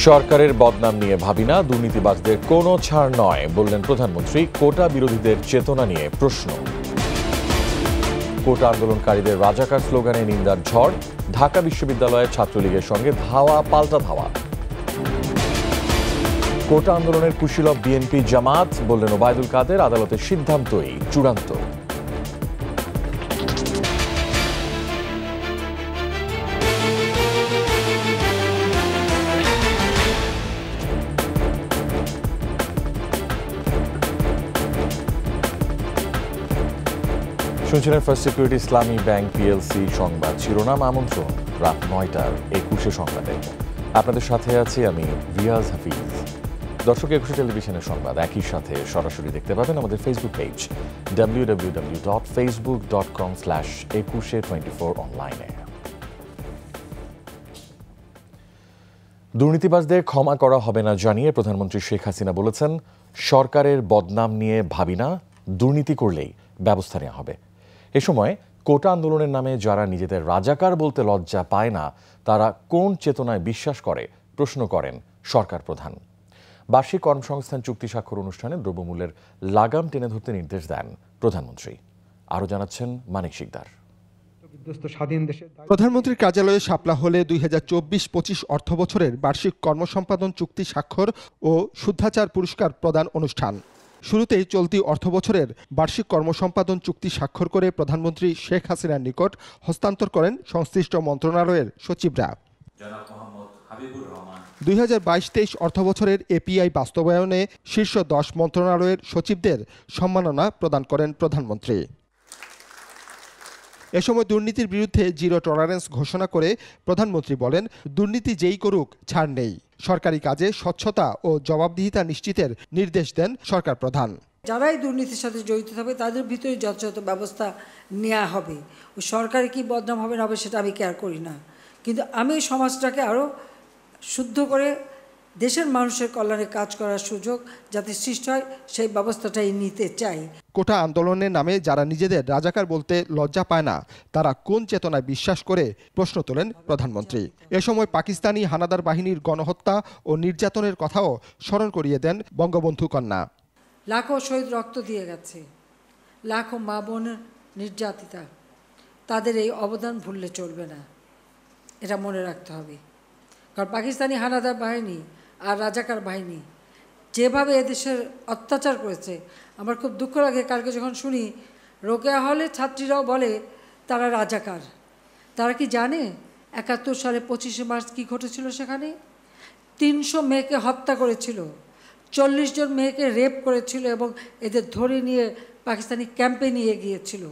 সরকারের বদনাম নিয়ে ভাবি না, দুর্নীতিবাজদের কোনো ছাড় নয় বললেন প্রধানমন্ত্রী। কোটা বিরোধীদের চেতনা নিয়ে প্রশ্ন। কোটা আন্দোলনকারীদের রাজাকার স্লোগানে নিন্দার ঝড়। ঢাকা বিশ্ববিদ্যালয়ের ছাত্রলীগের সঙ্গে ধাওয়া পাল্টা ধাওয়া। কোটা আন্দোলনের কুশীলব বিএনপি জামাত বললেন ওবায়দুল কাদের, আদালতের সিদ্ধান্তই চূড়ান্ত। শুনছিলেন ফার্স্ট সিকিউরিটি ইসলামী ব্যাংক পিএলসি সংবাদ শিরোনাম। আমন্ত্রণ রাত 9টার 21 সংবাদে। আপনাদের সাথে আছি আমি রিয়াজ হাফিজ। দর্শক, 21 টেলিভিশনের সংবাদ একই সাথে সরাসরি দেখতে পাবেন আমাদের ফেসবুক পেজ www.facebook.com/2124 অনলাইনে। দুর্নীতিবাজদের ক্ষমা করা হবে না জানিয়ে প্রধানমন্ত্রী শেখ হাসিনা বলেছেন, সরকারের বদনাম নিয়ে ভাবি না, দুর্নীতি করলেই ব্যবস্থা নেওয়া হবে। এ সময় কোটা আন্দোলনের নামে যারা নিজেদের রাজাকার বলতে লজ্জা পায় না, তারা কোন চেতনায় বিশ্বাস করে প্রশ্ন করেন সরকার প্রধান। বার্ষিক কর্মসংস্থান চুক্তি স্বাক্ষর অনুষ্ঠানে দ্রব্যমূল্যের লাগাম টেনে ধরতে নির্দেশ দেন প্রধানমন্ত্রী। আরও জানাচ্ছেন মানিক শিকদার। প্রধানমন্ত্রীর কার্যালয়ে শাপলা হলে 2024-25 অর্থবছরের বার্ষিক কর্মসম্পাদন চুক্তি স্বাক্ষর ও শুদ্ধাচার পুরস্কার প্রদান অনুষ্ঠান। শুরুতেই চলতি অর্থবছরের বার্ষিক কর্মসম্পাদন চুক্তি স্বাক্ষর করে প্রধানমন্ত্রী শেখ হাসিনার নিকট হস্তান্তর করেন সংশ্লিষ্ট মন্ত্রণালয়ের সচিবরা। 2022-23 অর্থবছরের এপিআই বাস্তবায়নে শীর্ষ 10 মন্ত্রণালয়ের সচিবদের সম্মাননা প্রদান করেন প্রধানমন্ত্রী। এ সময় দুর্নীতির বিরুদ্ধে জিরো টলারেন্স ঘোষণা করে প্রধানমন্ত্রী বলেন, দুর্নীতি যেই করুক ছাড় নেই। সরকারি কাজে স্বচ্ছতা ও জবাবদিহিতা নিশ্চিতের নির্দেশ দেন সরকার প্রধান। যারাই দুর্নীতির সাথে জড়িত থাকবে তাদের ভিতরে যথাযথ ব্যবস্থা নেওয়া হবে। ও সরকারি কি বদনাম হবে না হবে সেটা আমি কেয়ার করি না, কিন্তু আমি সমাজটাকে আরও শুদ্ধ করে দেশের মানুষের কল্যাণে কাজ করার সুযোগ যাতে সৃষ্টি হয় সেই ব্যবস্থাটাই নিতে চাই। কোটা আন্দোলনের নামে যারা নিজেদের রাজাকার বলতে লজ্জা পায় না, তারা কোন চেতনায় বিশ্বাস করে প্রশ্ন তোলেন প্রধানমন্ত্রী। এ সময় পাকিস্তানি হানাদার বাহিনীর গণহত্যা ও নির্যাতনের কথাও স্মরণ করিয়ে দেন বঙ্গবন্ধু কন্যা। লাখো শহীদ রক্ত দিয়ে গেছে, লাখো মা বোন নির্যাতিতা, তাদের এই অবদান ভুললে চলবে না, এটা মনে রাখতে হবে। কারণ পাকিস্তানি হানাদার বাহিনী আর রাজাকার বাহিনী যেভাবে এদেশের অত্যাচার করেছে, আমার খুব দুঃখ লাগে কালকে যখন শুনি রোকেয়া হলে ছাত্রীরাও বলে তারা রাজাকার। তারা কি জানে 71 সালে 25শে মার্চ কী ঘটেছিল? সেখানে 300 মেয়েকে হত্যা করেছিল, 40 জন মেয়েকে রেপ করেছিল এবং এদের ধরে নিয়ে পাকিস্তানি ক্যাম্পে নিয়ে গিয়েছিল।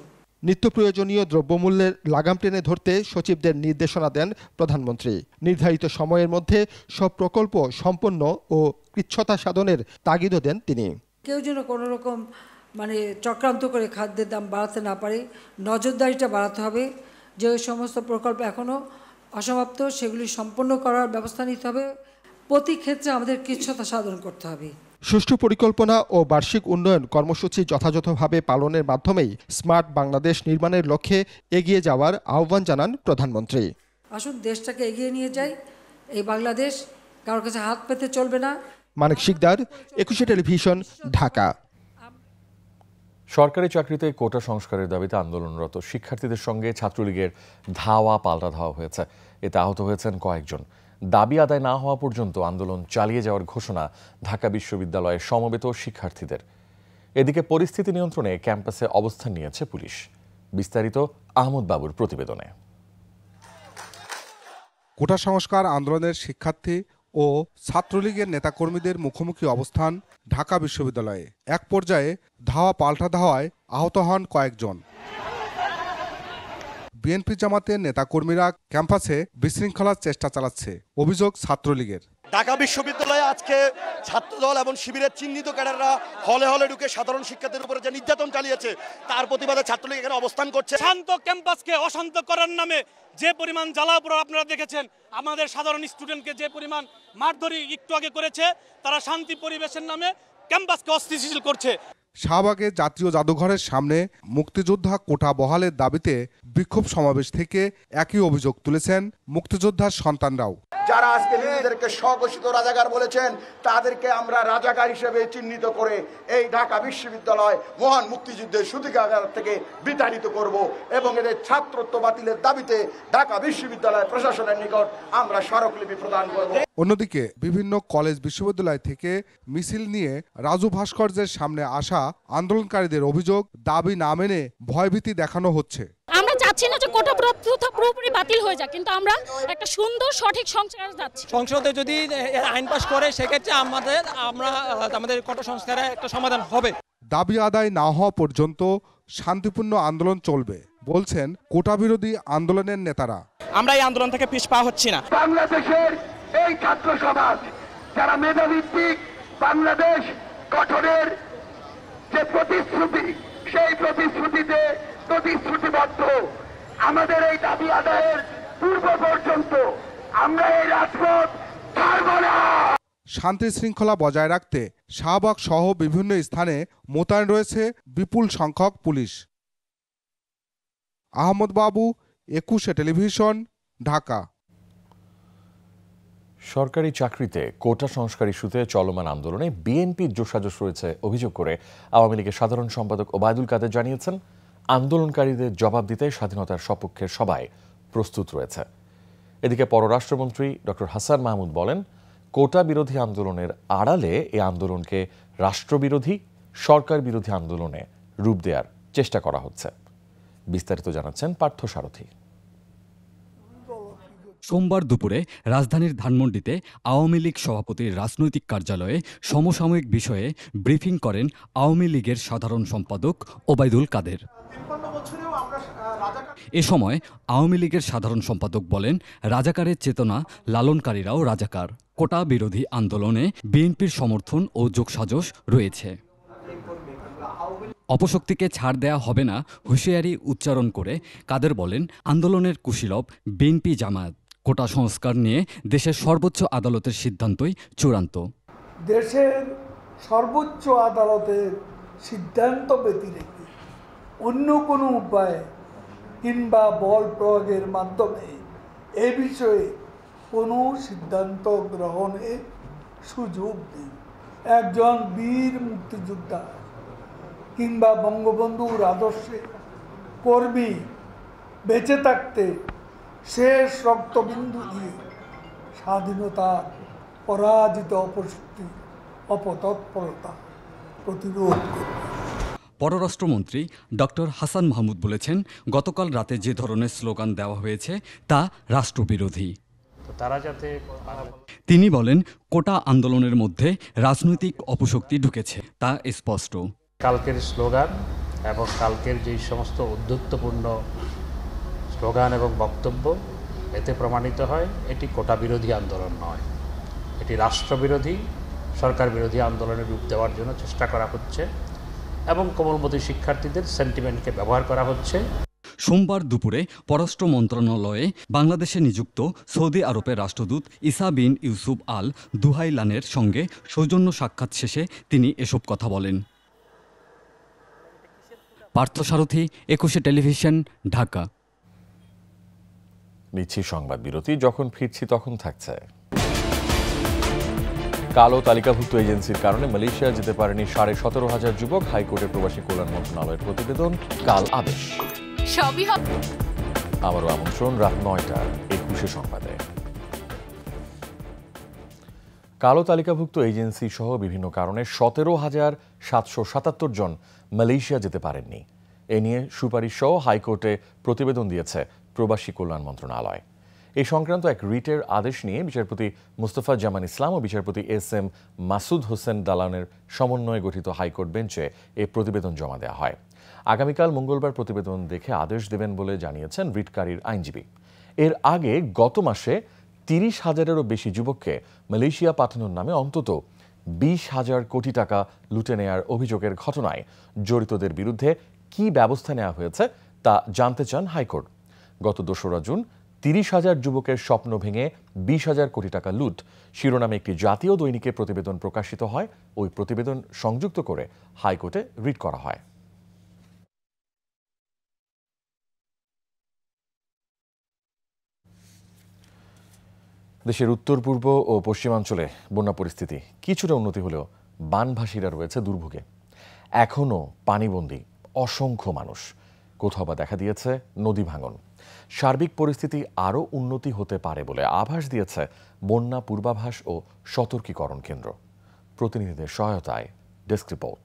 নিত্য প্রয়োজনীয় দ্রব্যমূল্যের লাগাম টেনে ধরতে সচিবদের নির্দেশনা দেন প্রধানমন্ত্রী। নির্ধারিত সময়ের মধ্যে সব প্রকল্প সম্পন্ন ও কৃচ্ছ্রতা সাধনের তাগিদও দেন তিনি। কেউ যেন কোনো রকম চক্রান্ত করে খাদ্যের দাম বাড়াতে না পারে, নজরদারিটা বাড়াতে হবে। যে সমস্ত প্রকল্প এখনও অসমাপ্ত সেগুলি সম্পন্ন করার ব্যবস্থা নিতে হবে। প্রতি ক্ষেত্রে আমাদের কৃচ্ছ্রতা সাধন করতে হবে। সুষ্ঠু পরিকল্পনা ও বার্ষিক উন্নয়ন কর্মসূচি যথাযথভাবে পালনের মাধ্যমেই স্মার্ট বাংলাদেশ নির্মাণের লক্ষ্যে এগিয়ে যাওয়ার আহ্বান জানান প্রধানমন্ত্রী। আসুন দেশটাকে এগিয়ে নিয়ে যাই। এই বাংলাদেশ কারোর কাছে হাত পেতে চলবে না। মানিক শিকদার, 21 টেলিভিশন, ঢাকা। সরকারি চাকরিতে কোটা সংস্কারের দাবিতে আন্দোলনরত শিক্ষার্থীদের সঙ্গে ছাত্রলীগের ধাওয়া পাল্টা ধাওয়া হয়েছে। এতে আহত হয়েছেন কয়েকজন। দাবি আদায় না হওয়া পর্যন্ত আন্দোলন চালিয়ে যাওয়ার ঘোষণা ঢাকা বিশ্ববিদ্যালয়ে সমবেত শিক্ষার্থীদের। এদিকে পরিস্থিতি নিয়ন্ত্রণে ক্যাম্পাসে অবস্থান নিয়েছে পুলিশ। বিস্তারিত আহমদ বাবুর প্রতিবেদনে। কোটা সংস্কার আন্দোলনের শিক্ষার্থী ও ছাত্রলীগের নেতাকর্মীদের মুখোমুখি অবস্থান ঢাকা বিশ্ববিদ্যালয়ে। এক পর্যায়ে ধাওয়া পাল্টা ধাওয়ায় আহত হন কয়েকজন। বিএনপি জামাতের নেতাকর্মীরা ক্যাম্পাসে বিশৃঙ্খলার চেষ্টা চালাচ্ছে, অভিযোগ ছাত্রলীগের। ঢাকা বিশ্ববিদ্যালয়ে আজকে ছাত্রদল এবং শিবিরের চিহ্নিত ক্যাডাররা হলে হলে ঢুকে সাধারণ শিক্ষার্থীদের উপরে যে নির্যাতন চালিয়েছে তার প্রতিবাদে ছাত্রলীগ এখানে অবস্থান করছে। শান্ত ক্যাম্পাসকে অশান্ত করার নামে যে পরিমাণ জ্বালাপোড়া আপনারা দেখেছেন, আমাদের সাধারণ স্টুডেন্টকে যে পরিমাণ মারধরি একটু আগে করেছে, তারা শান্তি পরিবেশের নামে ক্যাম্পাসকে অস্থিতিশীল করছে। শাহবাগে জাতীয় জাদুঘরের সামনে মুক্তিযোদ্ধা কোটা বহালের দাবিতে বিক্ষোভ সমাবেশ থেকে একই অভিযোগ তুলেছেন মুক্তিযোদ্ধার সন্তানরাও। যারা আজকে নিজেদেরকে স্বঘোষিত রাজাকার বলেছেন তাদেরকে আমরা রাজাকার হিসেবে চিহ্নিত করে এই ঢাকা বিশ্ববিদ্যালয় মহান মুক্তিযুদ্ধের সূতিকাগার থেকে বিতাড়িত করব এবং এদের ছাত্রত্ব বাতিলের দাবিতে ঢাকা বিশ্ববিদ্যালয় প্রশাসনের নিকট আমরা স্মারকলিপি প্রদান করব। অন্যদিকে বিভিন্ন কলেজ বিশ্ববিদ্যালয় থেকে মিছিল নিয়ে রাজু ভাস্কর্যের সামনে আসা আন্দোলনকারীদের অভিযোগ, দাবি না মেনে ভয়ভীতি দেখানো হচ্ছে। আমরা চাচ্ছি না যে কোটা পুরোপুরি বাতিল হয়ে যাক, কিন্তু আমরা একটা সুন্দর সঠিক সংস্কার যাচ্ছি। সংসদে যদি আইন পাস করে সেক্ষেত্রে আমাদের কোটা সংস্কারে একটা সমাধান হবে। দাবি আদায় না হওয়া পর্যন্ত শান্তিপূর্ণ আন্দোলন চলবে বলছেন কোটা বিরোধী আন্দোলনের নেতারা। আমরা এই আন্দোলন থেকে পিছপা হচ্ছি না। বাংলাদেশের এই ছাত্র সমাজ যারা মেধাভিত্তিক বাংলাদেশ গঠনের যে প্রতিশ্রুতি, সেই প্রতিশ্রুতিতে প্রতিশ্রুতিবদ্ধ। আমাদের এই দাবি আদায়ের পূর্ব পর্যন্ত আমরা এই রাজপথ ছাড়ব না। শান্তি শৃঙ্খলা বজায় রাখতে শাহবাগ সহ বিভিন্ন স্থানে মোতায়েন রয়েছে বিপুল সংখ্যক পুলিশ। আহমদ বাবু, 21 টেলিভিশন, ঢাকা। সরকারি চাকরিতে কোটা সংস্কার ইস্যুতে চলমান আন্দোলনে বিএনপির জোশাজোশ রয়েছে অভিযোগ করে আওয়ামী লীগের সাধারণ সম্পাদক ওবায়দুল কাদের জানিয়েছেন, আন্দোলনকারীদের জবাব দিতে স্বাধীনতার সপক্ষের সবাই প্রস্তুত রয়েছে। এদিকে পররাষ্ট্রমন্ত্রী ডক্টর হাসান মাহমুদ বলেন, কোটা বিরোধী আন্দোলনের আড়ালে এই আন্দোলনকে রাষ্ট্রবিরোধী, সরকার বিরোধী আন্দোলনে রূপ দেওয়ার চেষ্টা করা হচ্ছে। বিস্তারিত জানাচ্ছেন পার্থ সারথী। সোমবার দুপুরে রাজধানীর ধানমন্ডিতে আওয়ামী লীগ সভাপতির রাজনৈতিক কার্যালয়ে সমসাময়িক বিষয়ে ব্রিফিং করেন আওয়ামী লীগের সাধারণ সম্পাদক ওবায়দুল কাদের। এ সময় আওয়ামী লীগের সাধারণ সম্পাদক বলেন, রাজাকারের চেতনা লালনকারীরাও রাজাকার। কোটা বিরোধী আন্দোলনে বিএনপির সমর্থন ও যোগসাজশ রয়েছে। অপশক্তিকে ছাড় দেয়া হবে না হুঁশিয়ারি উচ্চারণ করে কাদের বলেন, আন্দোলনের কুশীলব বিএনপি জামায়াত। কোটা সংস্কার নিয়ে দেশের সর্বোচ্চ আদালতের সিদ্ধান্তই চূড়ান্ত। দেশের সর্বোচ্চ আদালতের সিদ্ধান্ত ব্যতিরেকে অন্য কোনো উপায়ে কিংবা বল প্রয়োগের মাধ্যমে এ বিষয়ে কোনো সিদ্ধান্ত গ্রহণের সুযোগ নেই। একজন বীর মুক্তিযোদ্ধা কিংবা বঙ্গবন্ধুর আদর্শে কর্মী বেঁচে থাকতে শেষ রক্তবিন্দু দিয়ে স্বাধীনতার পরাজিত অপশক্তি অপতৎপরতা প্রতিরোধ করবে। পররাষ্ট্রমন্ত্রী ডক্টর হাসান মাহমুদ বলেছেন, গতকাল রাতে যে ধরনের স্লোগান দেওয়া হয়েছে তা রাষ্ট্রবিরোধী। তিনি বলেন, কোটা আন্দোলনের মধ্যে রাজনৈতিক অপশক্তি ঢুকেছে, তা স্পষ্ট। কালকের স্লোগান এবং কালকের যেই সমস্ত উদ্ধত্তপূর্ণ স্লোগান এবং বক্তব্য, এতে প্রমাণিত হয় এটি কোটা বিরোধী আন্দোলন নয়, এটি রাষ্ট্রবিরোধী, সরকার বিরোধী আন্দোলনের রূপ দেওয়ার জন্য চেষ্টা করা হচ্ছে এবং কোমলমতি শিক্ষার্থীদের সেন্টিমেন্টকে ব্যবহার করা হচ্ছে। সোমবার দুপুরে পররাষ্ট্র মন্ত্রণালয়ে বাংলাদেশে নিযুক্ত সৌদি আরবের রাষ্ট্রদূত ইসা বিন ইউসুফ আল দুহাইলানের সঙ্গে সৌজন্য সাক্ষাৎ শেষে তিনি এসব কথা বলেন। পার্থ সারথী, 21 টেলিভিশন, ঢাকা। নিচ্ছি সংবাদ বিরতি, যখন ফিরছি তখন থাকছে। কালো তালিকাভুক্ত এজেন্সির কারণে মালয়েশিয়া যেতে পারেনি 17,500 যুবক। হাইকোর্টের প্রবাসী কল্যাণ মন্ত্রণালয়ের প্রতিবেদন, কাল আদেশ। সবই হবে। আবারও আমন্ত্রণ রাত 9টার 21 সংবাদে। কালো তালিকাভুক্ত এজেন্সি সহ বিভিন্ন কারণে 17,777 জন মালয়েশিয়া যেতে পারেননি। এ নিয়ে সুপারিশ সহ হাইকোর্টে প্রতিবেদন দিয়েছে প্রবাসী কল্যাণ মন্ত্রণালয়। এই সংক্রান্ত এক রিটের আদেশ নিয়ে বিচারপতি মুস্তফা জামান ইসলাম ও বিচারপতি SM মাসুদ হোসেন দালানের সমন্বয়ে গঠিত হাইকোর্ট বেঞ্চে এ প্রতিবেদন জমা দেওয়া হয়। আগামীকাল মঙ্গলবার প্রতিবেদন দেখে আদেশ দেবেন বলে জানিয়েছেন রিটকারীর আইনজীবী। এর আগে গত মাসে 30,000-এরও বেশি যুবককে মালয়েশিয়া পাঠানোর নামে অন্তত 20,000 কোটি টাকা লুটে নেয়ার অভিযোগের ঘটনায় জড়িতদের বিরুদ্ধে কী ব্যবস্থা নেওয়া হয়েছে তা জানতে চান হাইকোর্ট। গত 2রা জুন 30,000 যুবকের স্বপ্ন ভেঙে 20,000 কোটি টাকা লুট শিরোনামে একটি জাতীয় দৈনিকে প্রতিবেদন প্রকাশিত হয়। ওই প্রতিবেদন সংযুক্ত করে হাইকোর্টে রিট করা হয়। দেশের উত্তর পূর্ব ও পশ্চিমাঞ্চলে বন্যা পরিস্থিতি কিছুটা উন্নতি হলেও বানভাসীরা রয়েছে দুর্ভোগে। এখনও পানিবন্দী অসংখ্য মানুষ, কোথাও বা দেখা দিয়েছে নদী ভাঙন। সার্বিক পরিস্থিতি আরও উন্নতি হতে পারে বলে আভাস দিয়েছে বন্যা পূর্বাভাস ও সতর্কীকরণ কেন্দ্র। প্রতিনিধিদের সহায়তায় ডেস্ক রিপোর্ট।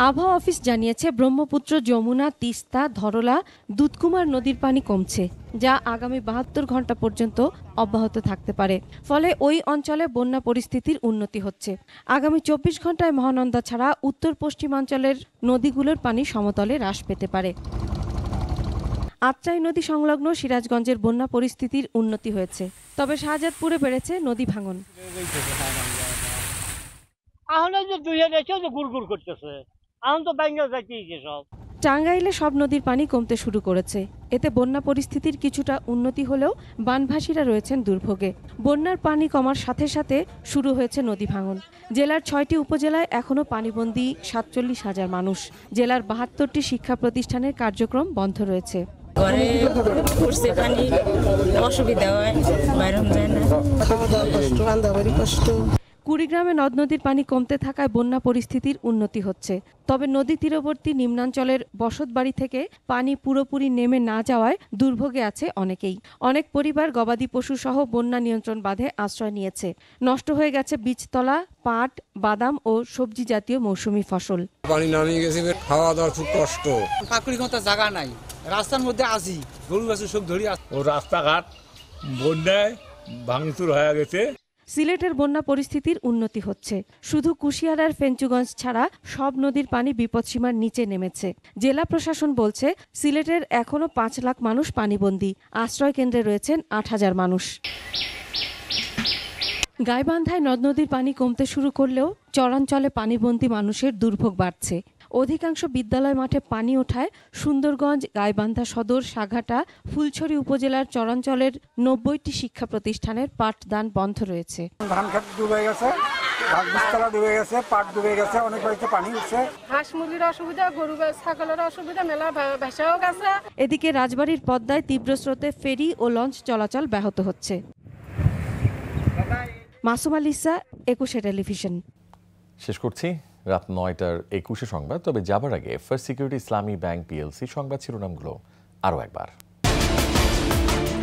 আবহাওয়া অফিস জানিয়েছে ব্রহ্মপুত্র, যমুনা, তিস্তা, ধরলা, দুধকুমার নদীর পানি কমছে, যা আগামী 72 ঘন্টা পর্যন্ত অব্যাহত থাকতে পারে। ফলে ওই অঞ্চলে বন্যা পরিস্থিতির উন্নতি হচ্ছে। আগামী 24 ঘন্টায় মহানন্দা ছাড়া উত্তর পশ্চিমাঞ্চলের নদীগুলোর পানি সমতলে হ্রাস পেতে পারে। আত্রাই নদী সংলগ্ন সিরাজগঞ্জের বন্যা পরিস্থিতির উন্নতি হয়েছে, তবে শাহজাদপুরে বেড়েছে নদী ভাঙন। টাঙ্গাইলে সব নদীর পানি কমতে শুরু করেছে। এতে বন্যা পরিস্থিতির কিছুটা উন্নতি হলেও বানভাসীরা রয়েছেন দুর্ভোগে। বন্যার পানি কমার সাথে সাথে শুরু হয়েছে নদী ভাঙন। জেলার 6টি উপজেলায় এখনও পানিবন্দী 47,000 মানুষ। জেলার 72টি শিক্ষা প্রতিষ্ঠানের কার্যক্রম বন্ধ রয়েছে। ঘরে পড়ছে পানি, অসুবিধা হয়, বাইরে যায় না, খাওয়া দাওয়া কষ্ট, রান্না বাড়ি কষ্ট। কুড়িগ্রামে নদ নদীর পানি কমতে থাকায় বন্যা পরিস্থিতির উন্নতি হচ্ছে। তবে নদী তীরবর্তী নিম্নাঞ্চলের বসতবাড়ি থেকে পানি পুরোপুরি নেমে না যাওয়ায় দুর্ভোগে আছে অনেকেই। অনেক পরিবার গবাদি পশু সহ বন্যা নিয়ন্ত্রণ বাঁধে আশ্রয় নিয়েছে। নষ্ট হয়ে গেছে বীজতলা, পাট, বাদাম ও সবজি জাতীয় মৌসুমী ফসল। পানি নামিয়ে গেছে, খাওয়া দাওয়ার খুব কষ্ট। পাকুড়ি মতো জায়গা নাই, রাস্তার মধ্যে আসি, গরু গাছ সব ধরি। ও রাস্তাঘাট বন্যায় ভাঙচুর হয়ে গেছে। সিলেটের বন্যা পরিস্থিতির উন্নতি হচ্ছে। শুধু কুশিয়ারার ফেঞ্চুগঞ্জ ছাড়া সব নদীর পানি বিপদসীমার নিচে নেমেছে। জেলা প্রশাসন বলছে সিলেটের এখনো 5 লাখ মানুষ পানিবন্দী। আশ্রয় কেন্দ্রে রয়েছেন 8,000 মানুষ। গাইবান্ধায় নদ নদীর পানি কমতে শুরু করলেও চরাঞ্চলে পানিবন্দী মানুষের দুর্ভোগ বাড়ছে। অধিকাংশ বিদ্যালয় মাঠে পানি ওঠায় সুন্দরগঞ্জ, গাইবান্ধা সদর, সাঘাটা, ফুলছড়ি উপজেলার চরাঞ্চলের 90টি শিক্ষা প্রতিষ্ঠানের পাঠদান বন্ধ রয়েছে। ধান ক্ষেত ডুবে গেছে, বীজতলা ডুবে গেছে, পাট ডুবে গেছে, অনেক বাড়িতে পানি উঠছে। হাঁস মুরগির অসুবিধা, গরু ছাগলের অসুবিধা, মেলা ভেসাও গেছে। এদিকে রাজবাড়ীর পদ্মায় তীব্র স্রোতে ফেরি ও লঞ্চ চলাচল ব্যাহত হচ্ছে। মাসুম আলিসা, 21 টেলিভিশন। শেষ করছি রাত 9টার 21 সংবাদ। তবে যাবার আগে ফার্স্ট সিকিউরিটি ইসলামী ব্যাংক পিএলসি সংবাদ শিরোনামগুলো আরও একবার।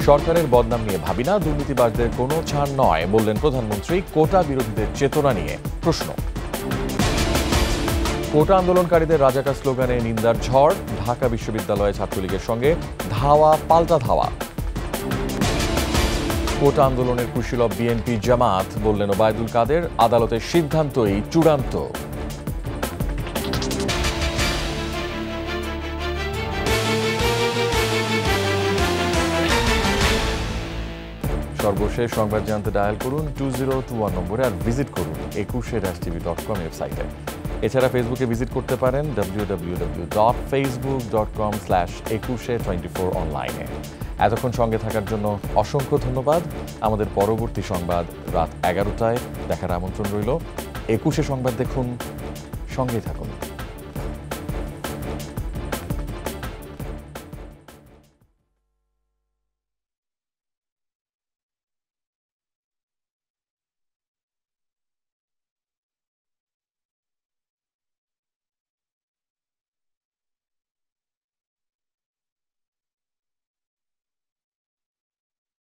সরকারের বদনাম নিয়ে ভাবি না, দুর্নীতিবাজদের কোনো ছাড় নয় বললেন প্রধানমন্ত্রী। কোটা বিরোধীদের চেতনা নিয়ে প্রশ্ন। কোটা আন্দোলনকারীদের রাজাকার স্লোগানে নিন্দার ঝড়। ঢাকা বিশ্ববিদ্যালয়ে ছাত্রলীগের সঙ্গে ধাওয়া পাল্টা ধাওয়া। কোটা আন্দোলনের কুশীলব বিএনপি জামাত বললেন ওবায়দুল কাদের। আদালতের সিদ্ধান্তই চূড়ান্ত। সর্বশেষ সংবাদ জানতে ডায়াল করুন 2021 নম্বরে আর ভিজিট করুন 21-tv.com ওয়েবসাইটে। এছাড়া ফেসবুকে ভিজিট করতে পারেন www.facebook.com/2124 অনলাইনে। এতক্ষণ সঙ্গে থাকার জন্য অসংখ্য ধন্যবাদ। আমাদের পরবর্তী সংবাদ রাত 11টায় দেখার আমন্ত্রণ রইল। 21 সংবাদ দেখুন, সঙ্গেই থাকুন।